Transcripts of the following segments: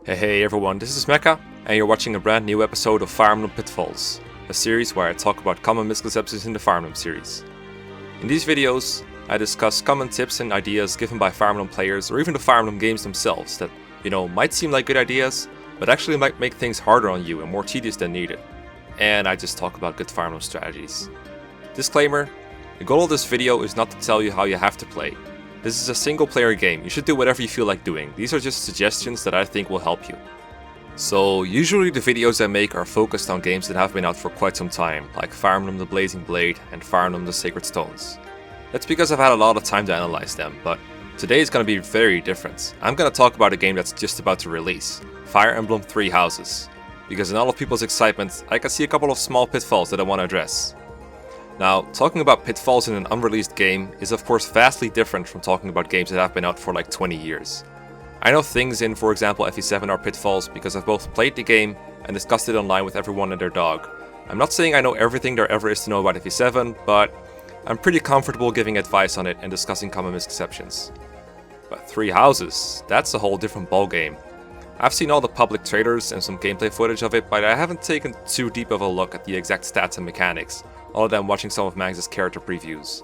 Hey everyone, this is Mekkah, and you're watching a brand new episode of Fire Emblem Pitfalls, a series where I talk about common misconceptions in the Fire Emblem series. In these videos, I discuss common tips and ideas given by Fire Emblem players or even the Fire Emblem games themselves that, might seem like good ideas, but actually might make things harder on you and more tedious than needed. And I just talk about good Fire Emblem strategies. Disclaimer, the goal of this video is not to tell you how you have to play. This is a single player game, you should do whatever you feel like doing. These are just suggestions that I think will help you. So usually the videos I make are focused on games that have been out for quite some time, like Fire Emblem the Blazing Blade and Fire Emblem the Sacred Stones. That's because I've had a lot of time to analyze them, but today is going to be very different. I'm going to talk about a game that's just about to release, Fire Emblem Treehouse, because in all of people's excitement I can see a couple of small pitfalls that I want to address. Now, talking about pitfalls in an unreleased game is of course vastly different from talking about games that have been out for like 20 years. I know things in, for example, FE7 are pitfalls because I've both played the game and discussed it online with everyone and their dog. I'm not saying I know everything there ever is to know about FE7, but I'm pretty comfortable giving advice on it and discussing common misconceptions. But Treehouse, that's a whole different ballgame. I've seen all the public trailers and some gameplay footage of it, but I haven't taken too deep of a look at the exact stats and mechanics, other than watching some of Mags's character previews.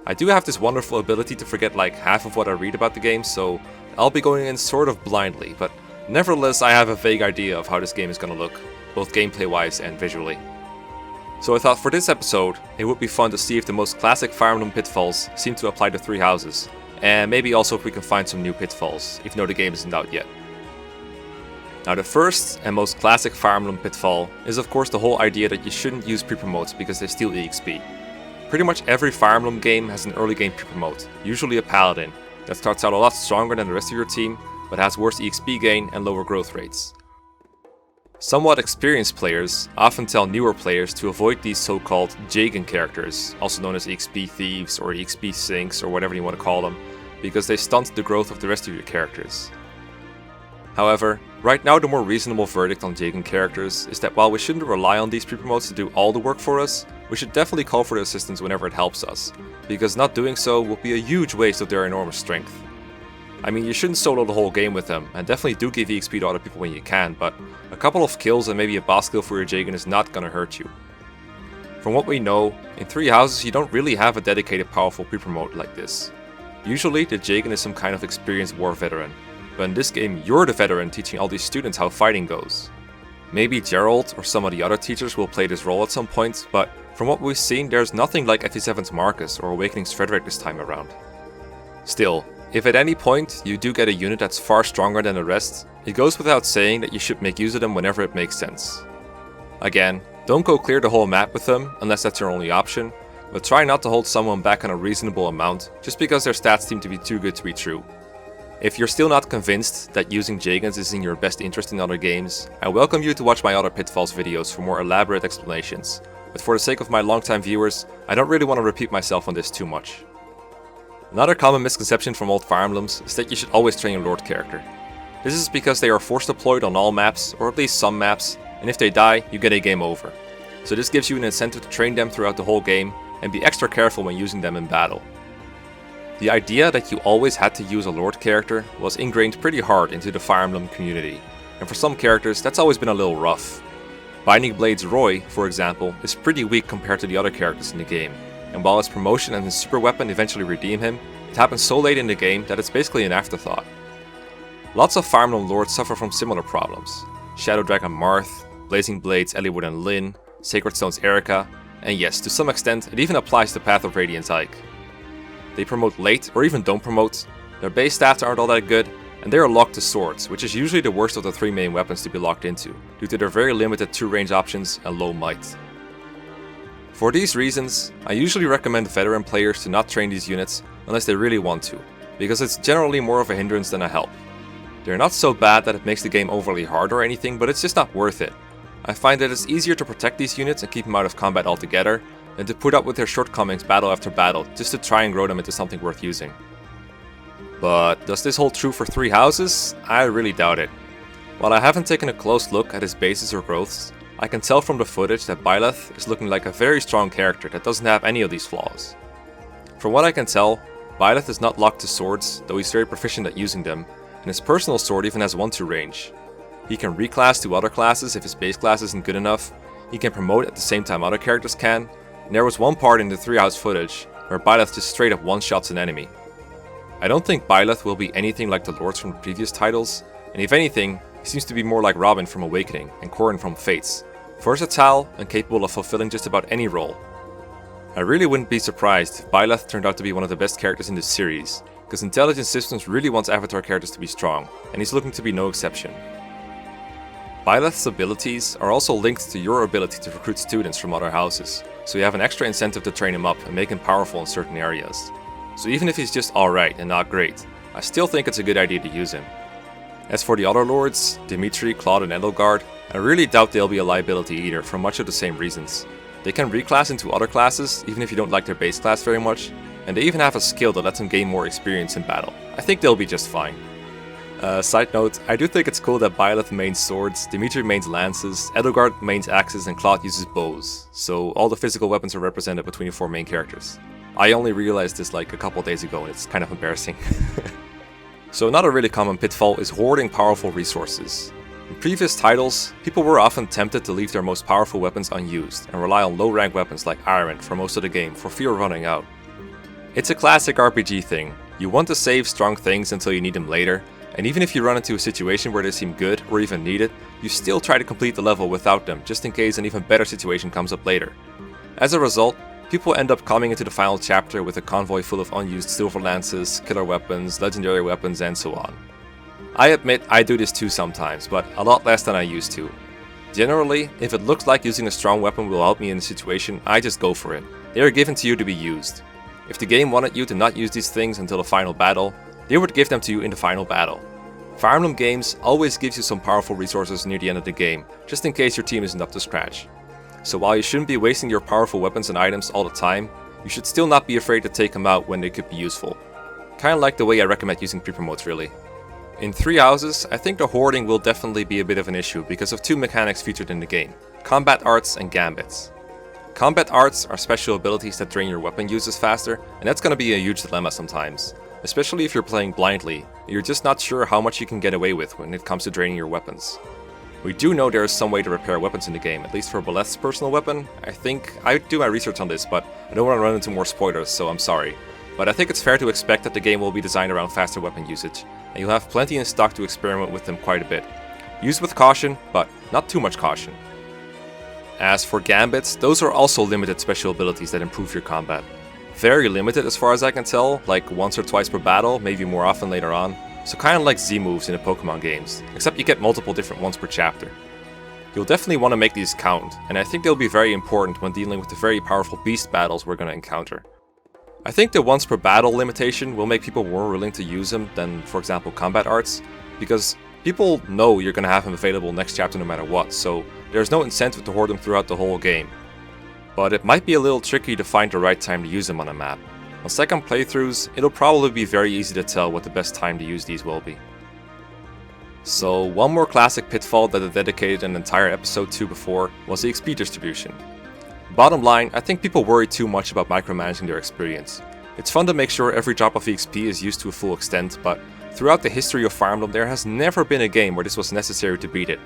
I do have this wonderful ability to forget like half of what I read about the game, so I'll be going in sort of blindly, but nevertheless I have a vague idea of how this game is gonna look, both gameplay wise and visually. So I thought for this episode, it would be fun to see if the most classic Fire Emblem pitfalls seem to apply to Treehouse, and maybe also if we can find some new pitfalls, even though the game isn't out yet. Now the first and most classic Fire Emblem pitfall is of course the whole idea that you shouldn't use pre-promotes because they steal EXP. Pretty much every Fire Emblem game has an early game pre-promote, usually a paladin, that starts out a lot stronger than the rest of your team, but has worse EXP gain and lower growth rates. Somewhat experienced players often tell newer players to avoid these so-called Jagen characters, also known as EXP thieves or EXP sinks or whatever you want to call them, because they stunt the growth of the rest of your characters. However, right now the more reasonable verdict on Jagen characters is that while we shouldn't rely on these pre-promotes to do all the work for us, we should definitely call for their assistance whenever it helps us, because not doing so will be a huge waste of their enormous strength. I mean, you shouldn't solo the whole game with them, and definitely do give EXP to other people when you can, but a couple of kills and maybe a boss kill for your Jagen is not gonna hurt you. From what we know, in Treehouse you don't really have a dedicated powerful pre-promote like this. Usually the Jagen is some kind of experienced war veteran, but in this game you're the veteran teaching all these students how fighting goes. Maybe Gerald or some of the other teachers will play this role at some point, but from what we've seen there's nothing like FE7's Marcus or Awakening's Frederick this time around. Still, if at any point you do get a unit that's far stronger than the rest, it goes without saying that you should make use of them whenever it makes sense. Again, don't go clear the whole map with them unless that's your only option, but try not to hold someone back on a reasonable amount just because their stats seem to be too good to be true. If you're still not convinced that using Jagens is in your best interest in other games, I welcome you to watch my other Pitfalls videos for more elaborate explanations, but for the sake of my longtime viewers, I don't really want to repeat myself on this too much. Another common misconception from old Fire Emblems is that you should always train your Lord character. This is because they are force deployed on all maps, or at least some maps, and if they die, you get a game over. So this gives you an incentive to train them throughout the whole game, and be extra careful when using them in battle. The idea that you always had to use a Lord character was ingrained pretty hard into the Fire Emblem community, and for some characters that's always been a little rough. Binding Blade's Roy, for example, is pretty weak compared to the other characters in the game, and while his promotion and his super weapon eventually redeem him, it happens so late in the game that it's basically an afterthought. Lots of Fire Emblem Lords suffer from similar problems. Shadow Dragon Marth, Blazing Blades Eliwood and Lyn, Sacred Stones Erika, and yes, to some extent it even applies to Path of Radiance Ike. They promote late or even don't promote, their base stats aren't all that good, and they are locked to swords, which is usually the worst of the three main weapons to be locked into, due to their very limited 2 range options and low might. For these reasons, I usually recommend veteran players to not train these units unless they really want to, because it's generally more of a hindrance than a help. They're not so bad that it makes the game overly hard or anything, but it's just not worth it. I find that it's easier to protect these units and keep them out of combat altogether, than to put up with their shortcomings battle after battle, just to try and grow them into something worth using. But does this hold true for Treehouse? I really doubt it. While I haven't taken a close look at his bases or growths, I can tell from the footage that Byleth is looking like a very strong character that doesn't have any of these flaws. From what I can tell, Byleth is not locked to swords, though he's very proficient at using them, and his personal sword even has 1-2 range. He can reclass to other classes if his base class isn't good enough. He can promote at the same time other characters can. And there was one part in the Treehouse footage where Byleth just straight up one-shots an enemy. I don't think Byleth will be anything like the lords from the previous titles, and if anything, he seems to be more like Robin from Awakening and Corrin from Fates. Versatile and capable of fulfilling just about any role. I really wouldn't be surprised if Byleth turned out to be one of the best characters in this series, because Intelligent Systems really wants Avatar characters to be strong, and he's looking to be no exception. Byleth's abilities are also linked to your ability to recruit students from other houses, so you have an extra incentive to train him up and make him powerful in certain areas. So even if he's just alright and not great, I still think it's a good idea to use him. As for the other lords, Dimitri, Claude and Edelgard, I really doubt they'll be a liability either for much of the same reasons. They can reclass into other classes even if you don't like their base class very much, and they even have a skill that lets them gain more experience in battle. I think they'll be just fine. Side note, I do think it's cool that Byleth mains swords, Dimitri mains lances, Edelgard mains axes and Claude uses bows, so all the physical weapons are represented between the four main characters. I only realized this like a couple days ago and it's kind of embarrassing. So another really common pitfall is hoarding powerful resources. In previous titles, people were often tempted to leave their most powerful weapons unused and rely on low rank weapons like iron for most of the game for fear of running out. It's a classic RPG thing. You want to save strong things until you need them later, and even if you run into a situation where they seem good or even needed, you still try to complete the level without them just in case an even better situation comes up later. As a result, people end up coming into the final chapter with a convoy full of unused silver lances, killer weapons, legendary weapons and so on. I admit I do this too sometimes, but a lot less than I used to. Generally, if it looks like using a strong weapon will help me in a situation, I just go for it. They are given to you to be used. If the game wanted you to not use these things until the final battle, they would give them to you in the final battle. Fire Emblem games always gives you some powerful resources near the end of the game, just in case your team isn't up to scratch. So while you shouldn't be wasting your powerful weapons and items all the time, you should still not be afraid to take them out when they could be useful. Kinda like the way I recommend using pre-promotes really. In Three Houses, I think the hoarding will definitely be a bit of an issue because of two mechanics featured in the game, combat arts and gambits. Combat arts are special abilities that drain your weapon uses faster, and that's gonna be a huge dilemma sometimes. Especially if you're playing blindly, you're just not sure how much you can get away with when it comes to draining your weapons. We do know there is some way to repair weapons in the game, at least for Byleth's personal weapon. I think I do my research on this, but I don't want to run into more spoilers, so I'm sorry. But I think it's fair to expect that the game will be designed around faster weapon usage, and you'll have plenty in stock to experiment with them quite a bit. Use with caution, but not too much caution. As for gambits, those are also limited special abilities that improve your combat. Very limited as far as I can tell, like once or twice per battle, maybe more often later on. So kinda like Z moves in the Pokemon games, except you get multiple different ones per chapter. You'll definitely want to make these count, and I think they'll be very important when dealing with the very powerful beast battles we're going to encounter. I think the once per battle limitation will make people more willing to use them than, for example, combat arts, because people know you're going to have them available next chapter no matter what, so there's no incentive to hoard them throughout the whole game. But it might be a little tricky to find the right time to use them on a map. On second playthroughs, it'll probably be very easy to tell what the best time to use these will be. So one more classic pitfall that I dedicated an entire episode to before was the XP distribution. Bottom line, I think people worry too much about micromanaging their experience. It's fun to make sure every drop of EXP is used to a full extent, but throughout the history of Fire Emblem there has never been a game where this was necessary to beat it.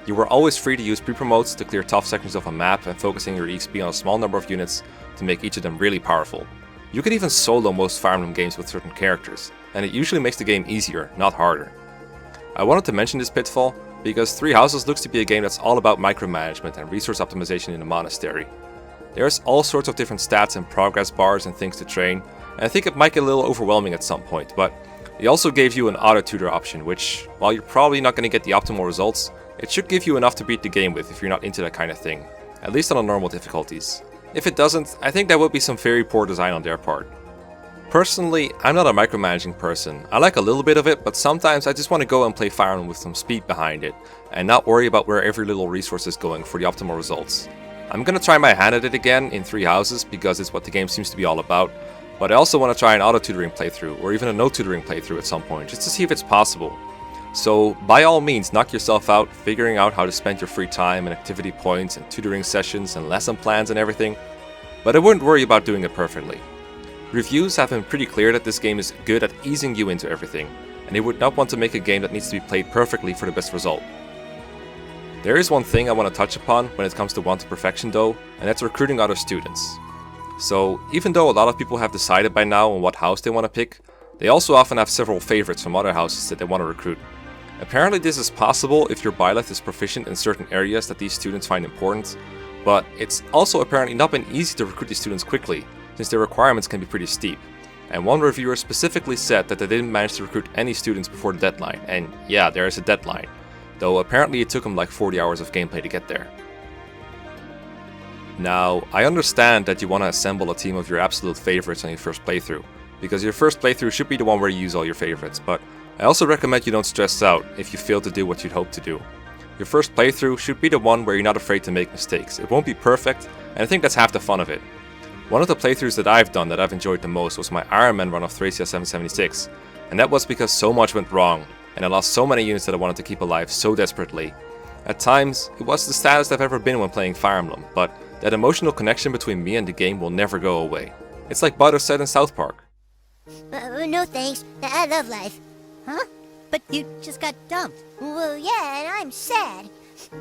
You were always free to use pre-promotes to clear tough sections of a map and focusing your EXP on a small number of units to make each of them really powerful. You can even solo most Fire Emblem games with certain characters, and it usually makes the game easier, not harder. I wanted to mention this pitfall because Three Houses looks to be a game that's all about micromanagement and resource optimization in the monastery. There's all sorts of different stats and progress bars and things to train, and I think it might get a little overwhelming at some point, but it also gave you an auto-tutor option, which, while you're probably not going to get the optimal results, it should give you enough to beat the game with if you're not into that kind of thing, at least on the normal difficulties. If it doesn't, I think that would be some very poor design on their part. Personally, I'm not a micromanaging person. I like a little bit of it, but sometimes I just want to go and play Fire Emblem with some speed behind it, and not worry about where every little resource is going for the optimal results. I'm gonna try my hand at it again in Three Houses because it's what the game seems to be all about, but I also want to try an auto-tutoring playthrough, or even a no-tutoring playthrough at some point, just to see if it's possible. So, by all means, knock yourself out figuring out how to spend your free time and activity points and tutoring sessions and lesson plans and everything, but I wouldn't worry about doing it perfectly. Reviews have been pretty clear that this game is good at easing you into everything, and they would not want to make a game that needs to be played perfectly for the best result. There is one thing I want to touch upon when it comes to wanting perfection though, and that's recruiting other students. So even though a lot of people have decided by now on what house they want to pick, they also often have several favorites from other houses that they want to recruit. Apparently this is possible if your byleth is proficient in certain areas that these students find important, but it's also apparently not been easy to recruit these students quickly, since their requirements can be pretty steep. And one reviewer specifically said that they didn't manage to recruit any students before the deadline, and yeah, there is a deadline, though apparently it took them like 40 hours of gameplay to get there. Now, I understand that you want to assemble a team of your absolute favorites on your first playthrough, because your first playthrough should be the one where you use all your favorites, but I also recommend you don't stress out if you fail to do what you'd hope to do. Your first playthrough should be the one where you're not afraid to make mistakes. It won't be perfect, and I think that's half the fun of it. One of the playthroughs that I've done that I've enjoyed the most was my Iron Man run of Thracia 776, and that was because so much went wrong, and I lost so many units that I wanted to keep alive so desperately. At times, it was the saddest I've ever been when playing Fire Emblem, but that emotional connection between me and the game will never go away. It's like Butter said in South Park. No thanks, I love life. Huh? But you just got dumped. Well, yeah, and I'm sad.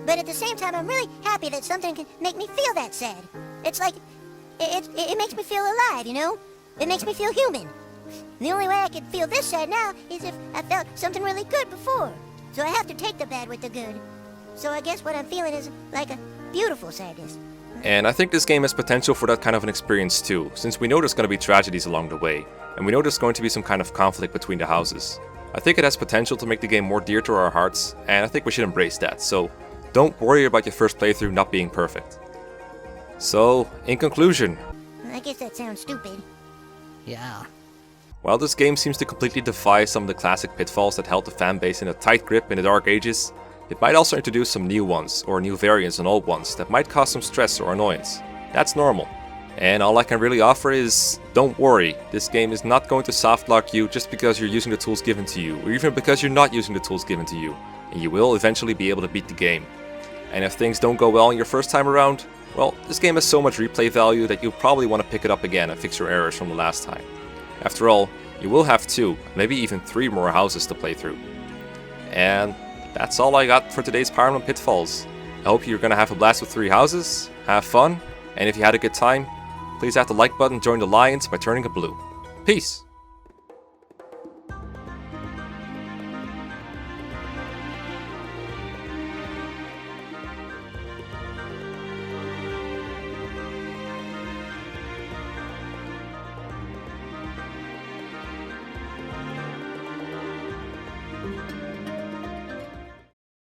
But at the same time, I'm really happy that something can make me feel that sad. It's like, it makes me feel alive, you know? It makes me feel human. The only way I can feel this sad now is if I felt something really good before. So I have to take the bad with the good. So I guess what I'm feeling is like a beautiful sadness. And I think this game has potential for that kind of an experience too, since we know there's going to be tragedies along the way, and we know there's going to be some kind of conflict between the houses. I think it has potential to make the game more dear to our hearts, and I think we should embrace that, so don't worry about your first playthrough not being perfect. So, in conclusion... I guess that sounds stupid. Yeah. While this game seems to completely defy some of the classic pitfalls that held the fanbase in a tight grip in the Dark Ages, it might also introduce some new ones, or new variants on old ones, that might cause some stress or annoyance. That's normal. And all I can really offer is, don't worry, this game is not going to softlock you just because you're using the tools given to you, or even because you're not using the tools given to you, and you will eventually be able to beat the game. And if things don't go well on your first time around, well, this game has so much replay value that you'll probably want to pick it up again and fix your errors from the last time. After all, you will have 2, maybe even 3 more houses to play through. And that's all I got for today's Emblem Pitfalls. I hope you're gonna have a blast with 3 houses, have fun, and if you had a good time, please hit the like button, join the Alliance by turning it blue. Peace!